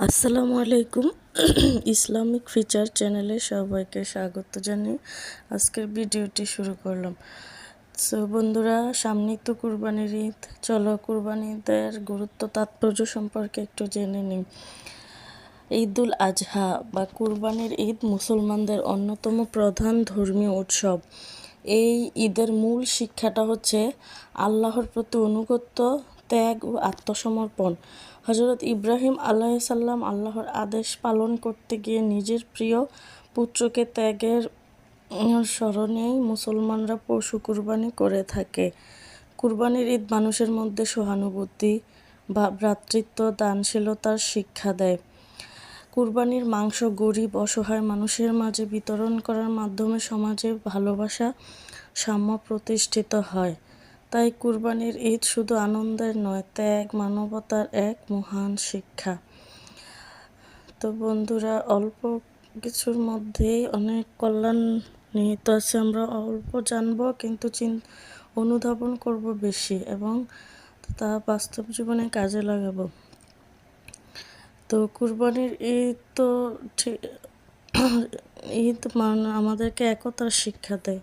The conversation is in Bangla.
আসসালামু আলাইকুম। ইসলামিক ফিচার চ্যানেলে সবাইকে স্বাগত জানিয়ে আজকের ভিডিওটি শুরু করলাম। সো বন্ধুরা, সামনেই তো কুরবানির ঈদ। চলো কুরবানি ঈদের গুরুত্ব তাৎপর্য সম্পর্কে একটু জেনে নিই। ঈদুল আজহা বা কুরবানির ঈদ মুসলমানদের অন্যতম প্রধান ধর্মীয় উৎসব। এই ঈদের মূল শিক্ষাটা হচ্ছে আল্লাহর প্রতি আনুগত্য, ত্যাগ ও আত্মসমর্পণ। হজরত ইব্রাহিম আলাইহিসসালাম আল্লাহর আদেশ পালন করতে গিয়ে নিজের প্রিয় পুত্রকে ত্যাগের স্মরণেই মুসলমানরা পশু কুরবানি করে থাকে। কুরবানির ঈদ মানুষের মধ্যে সহানুভূতি বা ভ্রাতৃত্ব, দানশীলতার শিক্ষা দেয়। কুরবানির মাংস গরিব অসহায় মানুষের মাঝে বিতরণ করার মাধ্যমে সমাজে ভালোবাসা, সাম্য প্রতিষ্ঠিত হয়। তাই কুরবানির ঈদ শুধু আনন্দের নয়, ত্যাগ, মানবতার এক মহান শিক্ষা। তো বন্ধুরা, অল্প কিছুর মধ্যেই অনেক কল্যাণ নিহিত আছে। আমরা অল্প জানবো, কিন্তু অনুধাবন করব বেশি এবং তা বাস্তব জীবনে কাজে লাগাবো। তো কুরবানির ঈদ তো ঈদ আমাদেরকে একতার শিক্ষা দেয়।